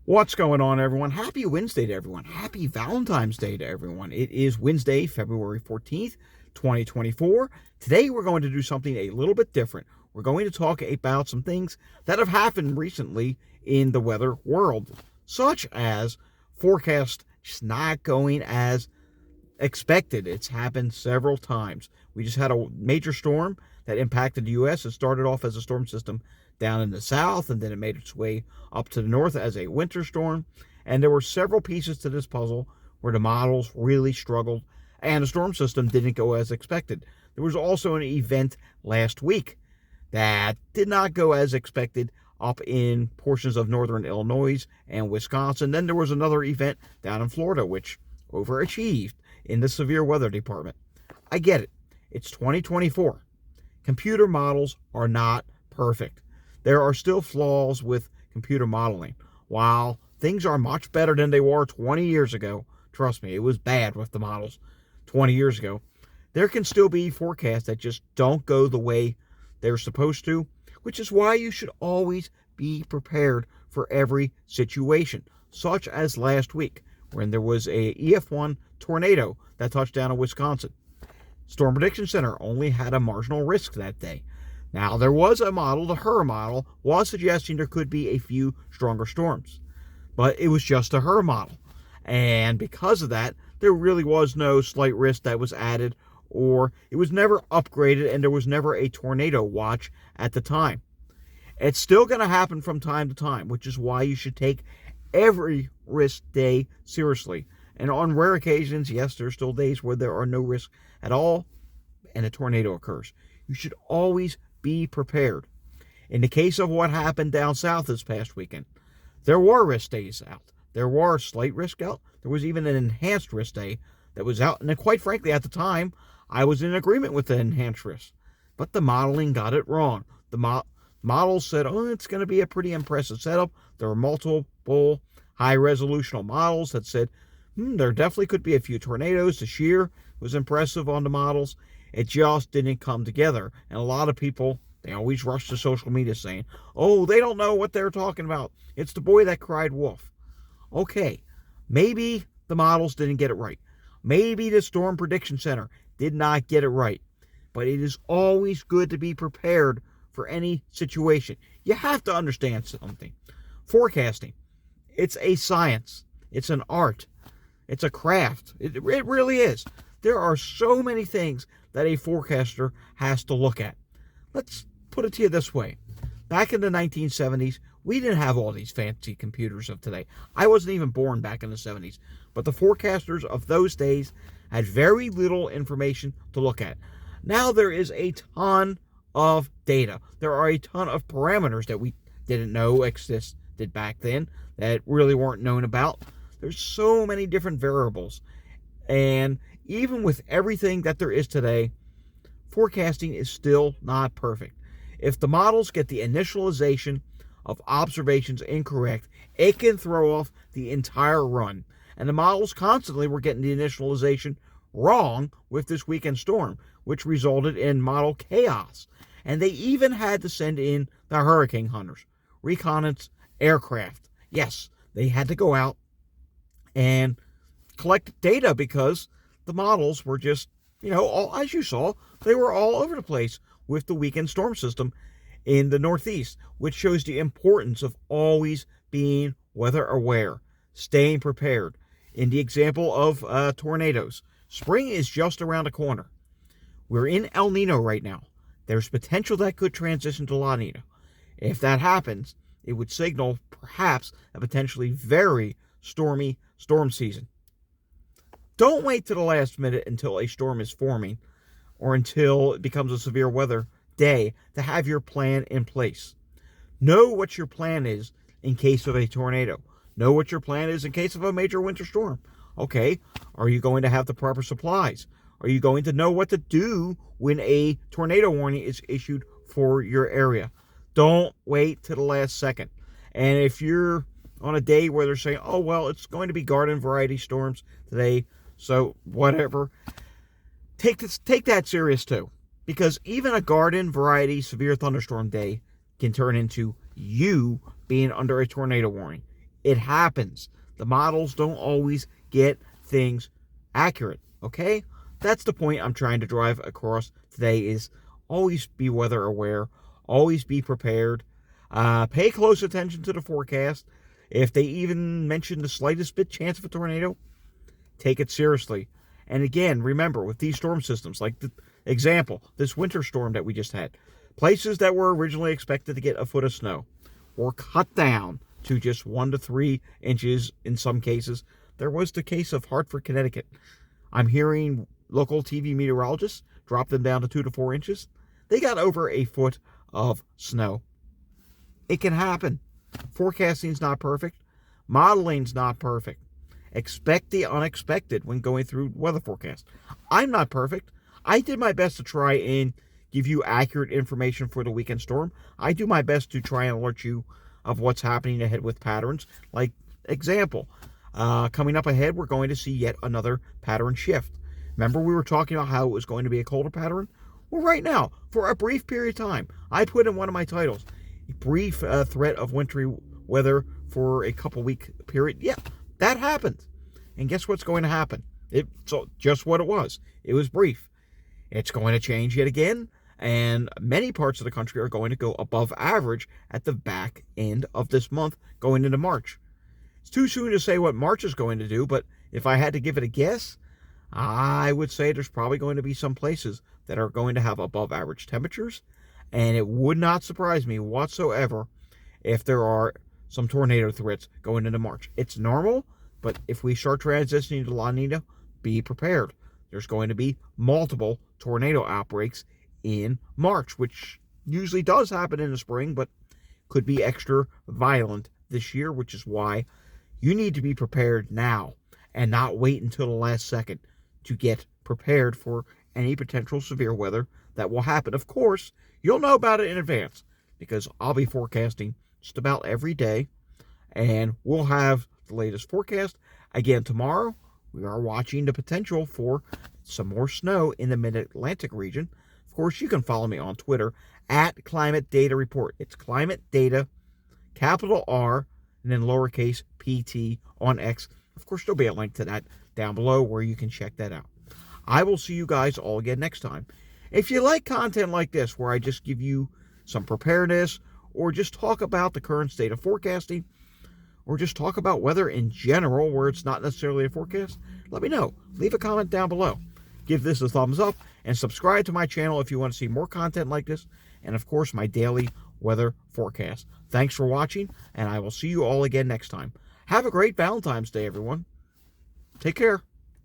What's going on, everyone? Happy Wednesday to everyone. Happy Valentine's Day to everyone. It is Wednesday, February 14th, 2024. Today, we're going to do something a little bit different. We're going to talk about some things that have happened recently in the weather world, such as forecast just not going as expected. It's happened several times. We just had a major storm that impacted the U.S. It started off as a storm system down in the south, and then it made its way up to the north as a winter storm. And there were several pieces to this puzzle where the models really struggled, and the storm system didn't go as expected. There was also an event last week that did not go as expected up in portions of northern Illinois and Wisconsin. Then there was another event down in Florida, which overachieved in the severe weather department. I get it. It's 2024. Computer models are not perfect. There are still flaws with computer modeling. While things are much better than they were 20 years ago, trust me, it was bad with the models 20 years ago, there can still be forecasts that just don't go the way they're supposed to, which is why you should always be prepared for every situation, such as last week when there was a EF1 tornado that touched down in Wisconsin. Storm Prediction Center only had a marginal risk that day. Now, there was a model, the HRRR model, was suggesting there could be a few stronger storms. But it was just a HRRR model. And because of that, there really was no slight risk that was added, or it was never upgraded, and there was never a tornado watch at the time. It's still going to happen from time to time, which is why you should take every risk day seriously. And on rare occasions, yes, there's still days where there are no risks at all, and a tornado occurs. You should always be prepared. In the case of what happened down south this past weekend, there were risk days out. There were slight risk out. There was even an enhanced risk day that was out. And quite frankly, at the time, I was in agreement with the enhanced risk. But the modeling got it wrong. The models said, oh, it's going to be a pretty impressive setup. There were multiple high-resolution models that said, there definitely could be a few tornadoes. The shear was impressive on the models. It just didn't come together. And a lot of people, they always rush to social media saying, oh, they don't know what they're talking about. It's the boy that cried wolf. Okay, maybe the models didn't get it right. Maybe the Storm Prediction Center did not get it right. But it is always good to be prepared for any situation. You have to understand something. Forecasting, it's a science. It's an art. It's a craft. It really is. There are so many things that a forecaster has to look at. Let's put it to you this way. Back in the 1970s, we didn't have all these fancy computers of today. I wasn't even born back in the 70s. But the forecasters of those days had very little information to look at. Now there is a ton of data. There are a ton of parameters that we didn't know existed back then that really weren't known about. There's so many different variables. And even with everything that there is today, forecasting is still not perfect. If the models get the initialization of observations incorrect, it can throw off the entire run. And the models constantly were getting the initialization wrong with this weekend storm, which resulted in model chaos. And they even had to send in the hurricane hunters, reconnaissance aircraft. Yes, they had to go out and collect data because the models were just, as you saw, they were all over the place with the weekend storm system in the Northeast, which shows the importance of always being weather aware, staying prepared. In the example of tornadoes, spring is just around the corner. We're in El Nino right now. There's potential that could transition to La Nina. If that happens, it would signal perhaps a potentially very stormy storm season. Don't wait to the last minute until a storm is forming or until it becomes a severe weather day to have your plan in place. Know what your plan is in case of a tornado. Know what your plan is in case of a major winter storm. Okay, are you going to have the proper supplies? Are you going to know what to do when a tornado warning is issued for your area? Don't wait to the last second. And if you're on a day where they're saying, oh, well, it's going to be garden variety storms today, so whatever, take that serious too. Because even a garden variety severe thunderstorm day can turn into you being under a tornado warning. It happens. The models don't always get things accurate, okay? That's the point I'm trying to drive across today is always be weather aware, always be prepared, pay close attention to the forecast. If they even mention the slightest bit chance of a tornado, take it seriously. And again, remember, with these storm systems, like the example, this winter storm that we just had, places that were originally expected to get a foot of snow were cut down to just 1 to 3 inches in some cases. There was the case of Hartford, Connecticut. I'm hearing local TV meteorologists drop them down to 2 to 4 inches. They got over a foot of snow. It can happen. Forecasting's not perfect. Modeling's not perfect. Expect the unexpected when going through weather forecasts. I'm not perfect. I did my best to try and give you accurate information for the weekend storm. I do my best to try and alert you of what's happening ahead with patterns. Like, example, coming up ahead, we're going to see yet another pattern shift. Remember we were talking about how it was going to be a colder pattern? Well, right now, for a brief period of time, I put in one of my titles, a brief threat of wintry weather for a couple week period. Yeah, that happened. And guess what's going to happen? So just what it was. It was brief. It's going to change yet again, and many parts of the country are going to go above average at the back end of this month, going into March. It's too soon to say what March is going to do, but if I had to give it a guess, I would say there's probably going to be some places that are going to have above average temperatures, and it would not surprise me whatsoever if there are some tornado threats going into March. It's normal, but if we start transitioning to La Nina, be prepared. There's going to be multiple tornado outbreaks in March, which usually does happen in the spring, but could be extra violent this year, which is why you need to be prepared now and not wait until the last second to get prepared for any potential severe weather that will happen. Of course, you'll know about it in advance because I'll be forecasting just about every day, and we'll have the latest forecast. Again, tomorrow, we are watching the potential for some more snow in the Mid-Atlantic region. Of course, you can follow me on Twitter at Climate Data Report. It's Climate Data, capital R, and then lowercase pt on X. Of course, there'll be a link to that down below where you can check that out. I will see you guys all again next time. If you like content like this, where I just give you some preparedness, or just talk about the current state of forecasting, or just talk about weather in general where it's not necessarily a forecast, let me know. Leave a comment down below. Give this a thumbs up, and subscribe to my channel if you want to see more content like this, and of course my daily weather forecast. Thanks for watching, and I will see you all again next time. Have a great Valentine's Day, everyone. Take care.